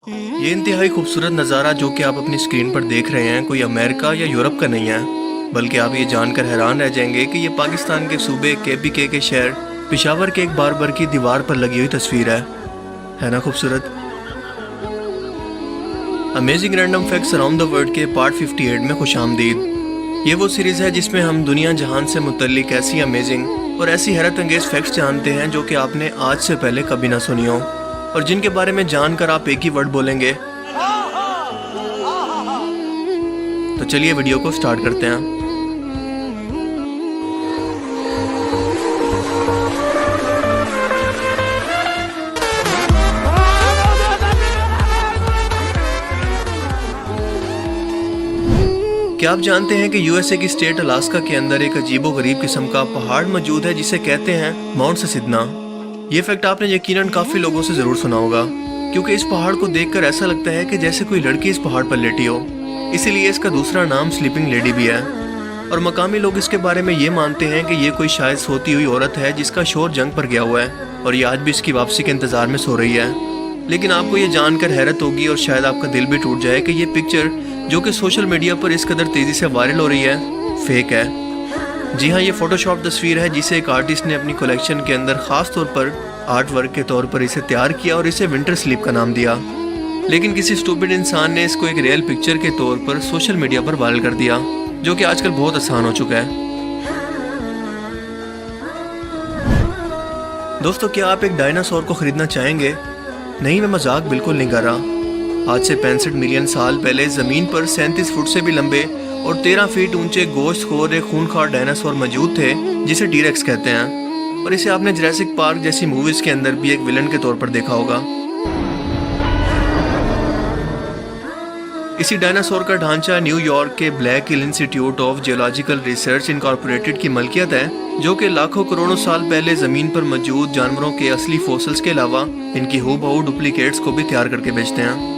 ये इंतहाई खूबसूरत नज़ारा जो कि आप अपनी स्क्रीन पर देख रहे हैं कोई अमेरिका या यूरोप का नहीं है, बल्कि आप ये जानकर हैरान रह जाएंगे कि ये पाकिस्तान के सूबे KPK के शहर पेशावर के एक बार्बर की दीवार पर लगी हुई तस्वीर है ना खूबसूरत। Amazing random facts around the world के पार्ट 58 में खुशामदीद। ये वो सीरीज़ है जिसमें हम दुनिया जहान से मुतल्लिक ऐसी अमेजिंग और ऐसी हैरत अंगेज़ फैक्ट्स जानते हैं जो कि आपने आज से पहले कभी ना सुनी हो, और जिनके बारे में जानकर आप एक ही वर्ड बोलेंगे। तो चलिए वीडियो को स्टार्ट करते हैं। क्या आप जानते हैं कि USA की स्टेट अलास्का के अंदर एक अजीबो-गरीब किस्म का पहाड़ मौजूद है जिसे कहते हैं माउंट सिसिदना। ये फैक्ट आपने यकीनन काफ़ी लोगों से ज़रूर सुना होगा, क्योंकि इस पहाड़ को देखकर ऐसा लगता है कि जैसे कोई लड़की इस पहाड़ पर लेटी हो, इसीलिए इसका दूसरा नाम स्लीपिंग लेडी भी है। और मकामी लोग इसके बारे में ये मानते हैं कि ये कोई शायद सोती हुई औरत है जिसका शोहर जंग पर गया हुआ है और ये आज भी इसकी वापसी के इंतज़ार में सो रही है। लेकिन आपको ये जानकर हैरत होगी और शायद आपका दिल भी टूट जाए कि ये पिक्चर जो कि सोशल मीडिया पर इस कदर तेज़ी से वायरल हो रही है, फेक है। जी हाँ, ये फोटोशॉप तस्वीर है जिसे एक आर्टिस्ट ने अपनी कलेक्शन के अंदर ख़ास तौर पर आर्ट वर्क के तौर पर इसे तैयार किया और इसे विंटर स्लीप का नाम दिया। लेकिन किसी स्टूपिड इंसान ने इसको एक रियल पिक्चर के तौर पर सोशल मीडिया पर वायरल कर दिया, जो कि आजकल बहुत आसान हो चुका है। दोस्तों, क्या आप एक डायनासोर को ख़रीदना चाहेंगे? नहीं, मैं मजाक बिल्कुल नहीं कर रहा। आज से 65 मिलियन साल पहले ज़मीन पर 37 फुट से भी लंबे और 13 फीट ऊंचे गोश्तखोर एक खूनखार डायनासोर मौजूद थे जिसे टी-रेक्स कहते हैं, और इसे आपने जुरासिक पार्क जैसी मूवीज़ के अंदर भी एक विलन के तौर पर देखा होगा। इसी डायनासोर का ढांचा न्यूयॉर्क के black hill institute of geological research incorporated की मलकियत है, जो कि लाखों करोड़ों साल पहले ज़मीन पर मौजूद जानवरों के असली फॉसिल्स के अलावा इनकी हूबहू डुप्लीकेट्स को भी तैयार करके बेचते हैं।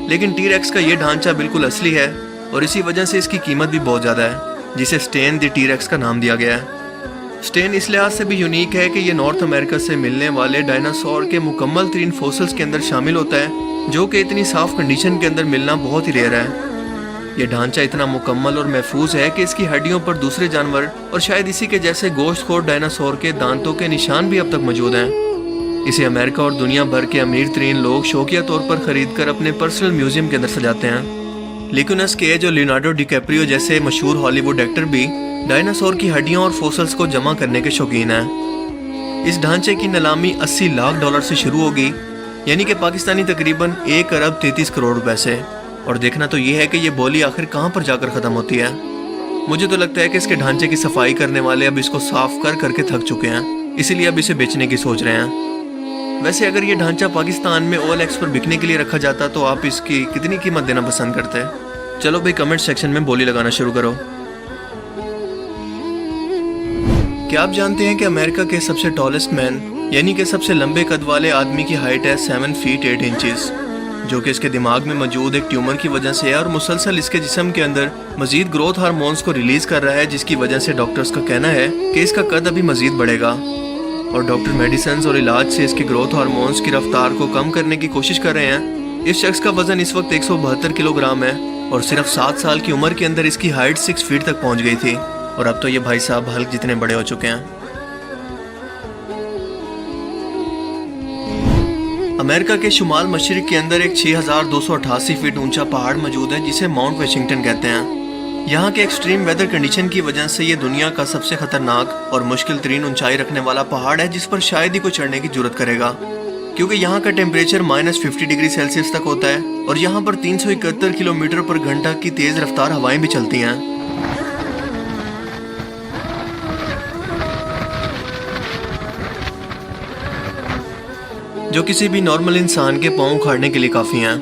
लेकिन टी-रेक्स का ये ढांचा बिल्कुल असली है और इसी वजह से इसकी कीमत भी बहुत ज़्यादा है, जिसे स्टेन द टी-रेक्स का नाम दिया गया है। स्टेन इस लिहाज से भी यूनिक है कि ये नॉर्थ अमेरिका से मिलने वाले डायनासोर के मुकम्मल तरीन फॉसिल्स के अंदर शामिल होता है, जो कि इतनी साफ कंडीशन के अंदर मिलना बहुत ही रेयर है। यह ढांचा इतना मुकम्मल और महफूज है कि इसकी हड्डियों पर दूसरे जानवर और शायद इसी के जैसे गोश्तखोर डायनासोर के दांतों के निशान भी अब तक मौजूद हैं। इसे अमेरिका और दुनिया भर के अमीर तरीन लोग शौकिया तौर पर ख़रीद कर अपने पर्सनल म्यूजियम के अंदर सजाते हैं। निकोलस केज और लियोनार्डो डिकैप्रियो जैसे मशहूर हॉलीवुड एक्टर भी डायनासोर की हड्डियों और फॉसिल्स को जमा करने के शौकीन हैं। इस ढांचे की नीलामी $80 लाख से शुरू होगी, यानी कि पाकिस्तानी तकरीबन 1 अरब 33 करोड़ रुपए से। और देखना तो ये है कि ये बोली आखिर कहाँ पर जाकर ख़त्म होती है। मुझे तो लगता है कि इसके ढांचे की सफाई करने वाले अब इसको साफ कर करके थक चुके हैं, इसीलिए अब इसे बेचने की सोच रहे हैं। वैसे अगर ये ढांचा पाकिस्तान में OLX पर बिकने के लिए रखा जाता तो आप इसकी कितनी कीमत देना पसंद करते? चलो भाई, कमेंट सेक्शन में बोली लगाना शुरू करो। क्या आप जानते हैं कि अमेरिका के सबसे टॉलेस्ट मैन यानी कि सबसे लंबे कद वाले आदमी की हाइट है 7 फीट 8 इंचेस, जो कि इसके दिमाग में मौजूद एक ट्यूमर की वजह से है और मुसलसल इसके जिस्म के अंदर मजीद ग्रोथ हार्मोन्स को रिलीज कर रहा है, जिसकी वजह से डॉक्टर्स का कहना है कि इसका कद अभी मजीद बढ़ेगा। और डॉक्टर मेडिसिन और इलाज से इसके ग्रोथ हार्मोन्स की रफ्तार को कम करने की कोशिश कर रहे हैं। इस शख्स का वजन इस वक्त 172 किलोग्राम है और सिर्फ 7 साल की उम्र के अंदर इसकी हाइट 6 फीट तक पहुंच गई थी, और अब तो ये भाई साहब हल्क जितने बड़े हो चुके हैं। अमेरिका के शुमाल मशरिक के अंदर एक 6288 फीट ऊंचा पहाड़ मौजूद है जिसे माउंट वाशिंगटन कहते हैं। यहाँ के एक्सट्रीम वेदर कंडीशन की वजह से ये दुनिया का सबसे खतरनाक और मुश्किल तरीन ऊंचाई रखने वाला पहाड़ है, जिस पर शायद ही कोई चढ़ने की जरूरत करेगा, क्योंकि यहाँ का टेम्परेचर -50 डिग्री सेल्सियस तक होता है और यहाँ पर 371 किलोमीटर पर घंटा की तेज रफ्तार हवाएं भी चलती हैं। जो किसी भी नॉर्मल इंसान के पाँव उखाड़ने के लिए काफ़ी हैं।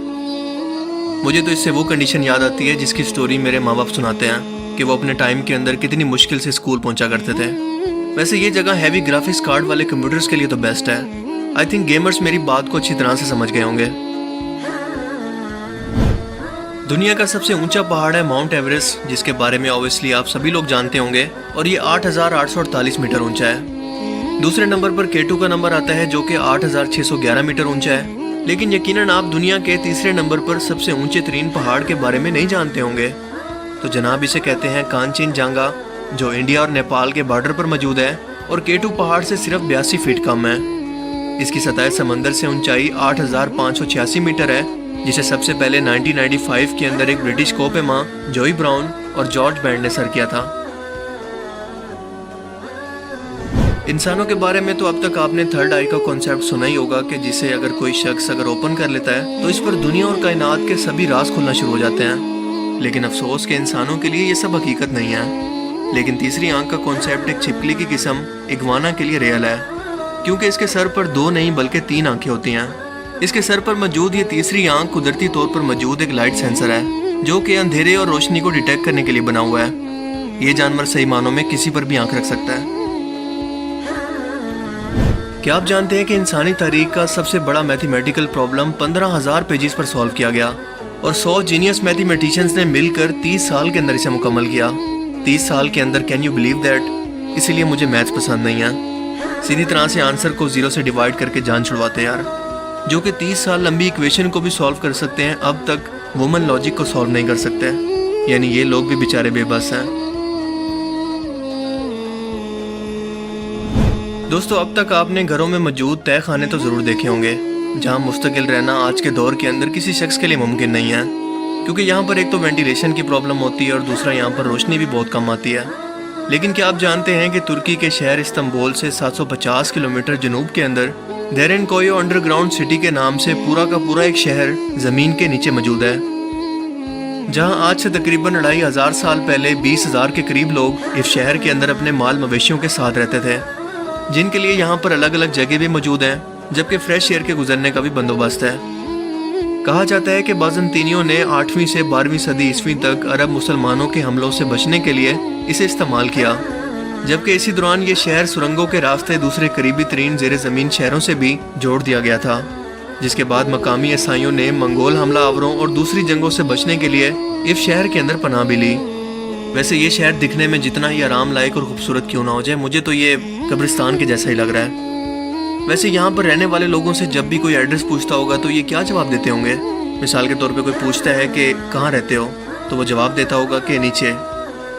मुझे तो इससे वो कंडीशन याद आती है जिसकी स्टोरी मेरे माँ बाप सुनाते हैं कि वो अपने टाइम के अंदर कितनी मुश्किल से स्कूल पहुंचा करते थे। वैसे ये जगह हैवी ग्राफिक्स कार्ड वाले कंप्यूटर्स के लिए तो बेस्ट है। आई थिंक गेमर्स मेरी बात को अच्छी तरह से समझ गए होंगे। दुनिया का सबसे ऊंचा पहाड़ है माउंट एवरेस्ट, जिसके बारे में ऑब्वियसली आप सभी लोग जानते होंगे, और ये 8,848 मीटर ऊंचा है। दूसरे नंबर पर K2 का नंबर आता है जो कि 8,611 मीटर ऊंचा है। लेकिन यकीनन आप दुनिया के तीसरे नंबर पर सबसे ऊंचे तरीन पहाड़ के बारे में नहीं जानते होंगे। तो जनाब इसे कहते हैं कांचनजंगा, जो इंडिया और नेपाल के बॉर्डर पर मौजूद है और केटू पहाड़ से सिर्फ 82 फीट कम है। इसकी सतह समंदर से ऊंचाई 8,586 मीटर है, जिसे सबसे पहले 1995 के अंदर एक ब्रिटिश कोपेमा जोई ब्राउन और जॉर्ज बैंड ने सर किया था। इंसानों के बारे में तो अब तक आपने थर्ड आई का कॉन्सेप्ट सुना ही होगा कि जिसे अगर कोई शख्स अगर ओपन कर लेता है तो इस पर दुनिया और कायनात के सभी राज खुलना शुरू हो जाते हैं। लेकिन अफसोस के इंसानों के लिए ये सब हकीकत नहीं है। लेकिन तीसरी आंख का कॉन्सेप्ट एक छिपकली की किस्म इग्वाना के लिए रियल है, क्योंकि इसके सर पर 2 नहीं बल्कि 3 आंखें होती हैं। इसके सर पर मौजूद ये तीसरी आंख कुदरती तौर पर मौजूद एक लाइट सेंसर है, जो कि अंधेरे और रोशनी को डिटेक्ट करने के लिए बना हुआ है। ये जानवर सही मानों में किसी पर भी आंख रख सकता है। क्या आप जानते हैं कि इंसानी तारीख का सबसे बड़ा मैथमेटिकल प्रॉब्लम 15,000 पेजेस पर सॉल्व किया गया और 100 जीनियस मैथमेटिशियंस ने मिलकर 30 साल के अंदर इसे मुकम्मल किया। 30 साल के अंदर, कैन यू बिलीव दैट? इसीलिए मुझे मैथ्स पसंद नहीं है। सीधी तरह से आंसर को 0 से डिवाइड करके जान छुड़वाते हैं यार। जो कि 30 साल लंबी इक्वेशन को भी सॉल्व कर सकते हैं, अब तक वुमन लॉजिक को सॉल्व नहीं कर सकते। यानी ये लोग भी बेचारे बेबस हैं। दोस्तों, अब तक आपने घरों में मौजूद तय खाने तो ज़रूर देखे होंगे, जहां मुस्तकिल रहना आज के दौर के अंदर किसी शख्स के लिए मुमकिन नहीं है, क्योंकि यहाँ पर एक तो वेंटिलेशन की प्रॉब्लम होती है और दूसरा यहाँ पर रोशनी भी बहुत कम आती है। लेकिन क्या आप जानते हैं कि तुर्की के शहर इस्तांबुल से 750 किलोमीटर जनूब के अंदर देरेनकोयो अंडरग्राउंड सिटी के नाम से पूरा का पूरा एक शहर ज़मीन के नीचे मौजूद है, जहाँ आज से तकरीबन 2,500 साल पहले 20,000 के करीब लोग इस शहर के अंदर अपने माल मवेशियों के साथ रहते थे, जिनके लिए यहाँ पर अलग अलग जगह भी मौजूद हैं, जबकि फ्रेश एयर के गुजरने का भी बंदोबस्त है। कहा जाता है कि बाज़ंतीनियों ने 8वीं से 12वीं सदी ईस्वी तक अरब मुसलमानों के हमलों से बचने के लिए इसे इस्तेमाल किया, जबकि इसी दौरान ये शहर सुरंगों के रास्ते दूसरे करीबी तरीन ज़ेर ज़मीन शहरों से भी जोड़ दिया गया था, जिसके बाद मकामी ईसाइयों ने मंगोल हमला आवरों और दूसरी जंगों से बचने के लिए इस शहर के अंदर पनाह भी ली। वैसे ये शहर दिखने में जितना ही आराम लायक और खूबसूरत क्यों ना हो जाए, मुझे तो ये कब्रिस्तान के जैसा ही लग रहा है। वैसे यहाँ पर रहने वाले लोगों से जब भी कोई एड्रेस पूछता होगा तो ये क्या जवाब देते होंगे? मिसाल के तौर पे कोई पूछता है कि कहाँ रहते हो, तो वो जवाब देता होगा कि नीचे।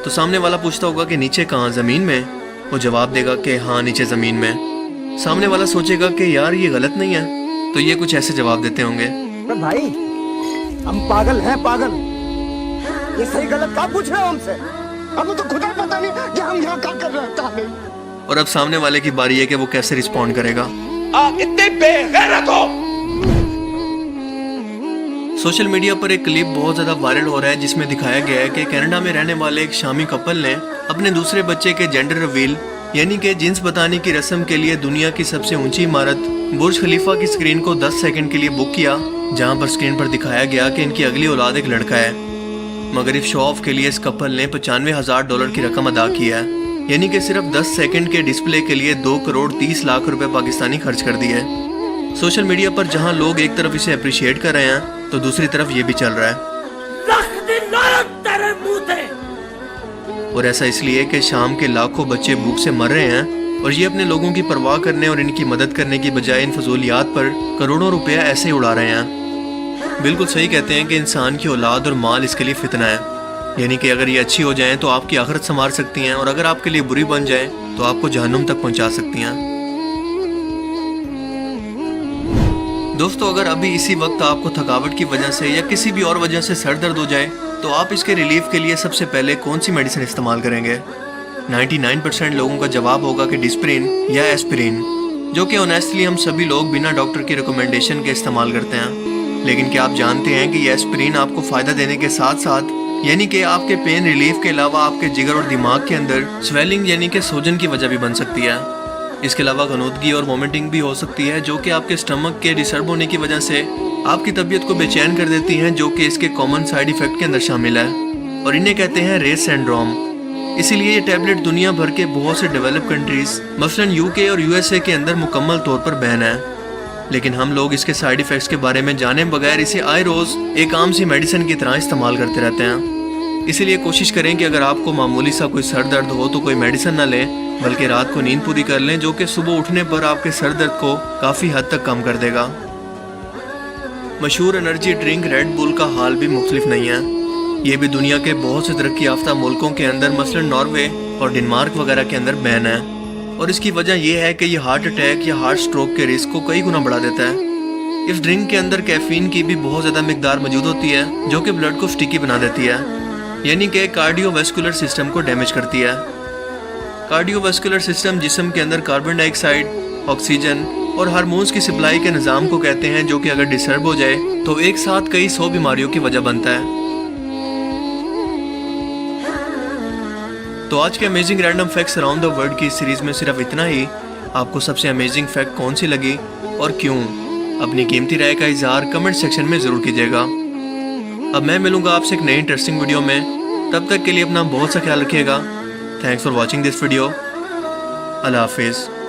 तो सामने वाला पूछता होगा कि नीचे कहाँ, ज़मीन में? वो जवाब देगा कि हाँ नीचे ज़मीन में। सामने वाला सोचेगा कि यार ये गलत नहीं है, तो ये कुछ ऐसे जवाब देते होंगे। भाई हम पागल हैं, पागल। ये सही गलत क्या पूछ रहे हो हमसे? हमें तो खुद ही पता नहीं कि हम यहाँ क्या कर रहे हैं, क्या नहीं। और अब सामने वाले की बारी है कि वो कैसे रिस्पॉन्ड करेगा। आप इतने बेगैरत हो। सोशल मीडिया पर एक क्लिप बहुत ज़्यादा वायरल हो रहा है, जिसमें दिखाया गया है कि कनाडा में रहने वाले एक शामी कपल ने अपने दूसरे बच्चे के जेंडर रिवील यानी कि जिन्स बताने की रस्म के लिए दुनिया की सबसे ऊंची इमारत बुर्ज खलीफा की स्क्रीन को 10 सेकंड के लिए बुक किया, जहां पर स्क्रीन पर दिखाया गया कि इनकी अगली औलाद एक लड़का है। मगर इस शो ऑफ के लिए इस कपल ने $95,000 की रकम अदा की है, यानी कि सिर्फ 10 सेकंड के डिस्प्ले के लिए 2 करोड़ 30 लाख रुपए पाकिस्तानी खर्च कर दिए। सोशल मीडिया पर जहां लोग एक तरफ इसे अप्रिशिएट कर रहे हैं, तो दूसरी तरफ ये भी चल रहा है। और ऐसा इसलिए कि शाम के लाखों बच्चे भूख से मर रहे हैं और ये अपने लोगों की परवाह करने और इनकी मदद करने की बजाय इन फजूलियात पर करोड़ों रुपया ऐसे ही उड़ा रहे हैं। बिल्कुल सही कहते हैं कि इंसान की औलाद और माल इसके लिए फितना है, यानी कि अगर ये अच्छी हो जाएं तो आपकी आखिरत संवार सकती हैं, और अगर आपके लिए बुरी बन जाएं तो आपको जहन्नुम तक पहुंचा सकती हैं। दोस्तों, अगर अभी इसी वक्त आपको थकावट की वजह से या किसी भी और वजह से सर दर्द हो जाए तो आप इसके रिलीफ के लिए सबसे पहले कौन सी मेडिसिन इस्तेमाल करेंगे? 99% लोगों का जवाब होगा कि डिस्प्रिन या एस्पिरिन, जो कि ऑनेस्टली हम सभी लोग बिना डॉक्टर की रिकमेंडेशन के इस्तेमाल करते हैं। लेकिन क्या आप जानते हैं कि ये एस्पिरिन आपको फ़ायदा देने के साथ साथ, यानी कि आपके पेन रिलीफ के अलावा आपके जिगर और दिमाग के अंदर स्वेलिंग यानी कि सूजन की वजह भी बन सकती है। इसके अलावा गनूदगी और वोमिटिंग भी हो सकती है, जो कि आपके स्टमक के डिस्टर्ब होने की वजह से आपकी तबीयत को बेचैन कर देती हैं, जो कि इसके कॉमन साइड इफ़ेक्ट के अंदर शामिल है, और इन्हें कहते हैं रेस सिंड्रोम। इसीलिए ये टैबलेट दुनिया भर के बहुत से डेवलप कंट्रीज मसलन यूके और यूएसए के अंदर मुकम्मल तौर पर बैन है। लेकिन हम लोग इसके साइड इफ़ेक्ट्स के बारे में जाने बगैर इसे आए रोज़ एक आम सी मेडिसिन की तरह इस्तेमाल करते रहते हैं। इसीलिए कोशिश करें कि अगर आपको मामूली सा कोई सर दर्द हो तो कोई मेडिसिन ना लें, बल्कि रात को नींद पूरी कर लें, जो कि सुबह उठने पर आपके सर दर्द को काफ़ी हद तक कम कर देगा। मशहूर एनर्जी ड्रिंक रेड बुल का हाल भी मुख्तलिफ नहीं है। ये भी दुनिया के बहुत से तरक्की याफ्ता मुल्कों के अंदर मसलन नॉर्वे और डेनमार्क वगैरह के अंदर बैन है, और इसकी वजह यह है कि ये हार्ट अटैक या हार्ट स्ट्रोक के रिस्क को कई गुना बढ़ा देता है। इस ड्रिंक के अंदर कैफीन की भी बहुत ज़्यादा मिकदार मौजूद होती है, जो कि ब्लड को स्टिकी बना देती है, यानी कि कार्डियोवैस्कुलर सिस्टम को डैमेज करती है। कार्डियोवैस्कुलर सिस्टम जिस्म के अंदर कार्बन डाइऑक्साइड, ऑक्सीजन और हार्मोन्स की सप्लाई के निज़ाम को कहते हैं, जो कि अगर डिस्टर्ब हो जाए तो एक साथ कई 100 बीमारियों की वजह बनता है। तो आज के amazing random facts around the world की इस सीरीज़ में सिर्फ इतना ही। आपको सबसे अमेजिंग फैक्ट कौन सी लगी और क्यों? अपनी कीमती राय का इजहार कमेंट सेक्शन में ज़रूर कीजिएगा। अब मैं मिलूंगा आपसे एक नई इंटरेस्टिंग वीडियो में। तब तक के लिए अपना बहुत सा ख्याल रखिएगा। Thanks for watching this video. Allah हाफिज़।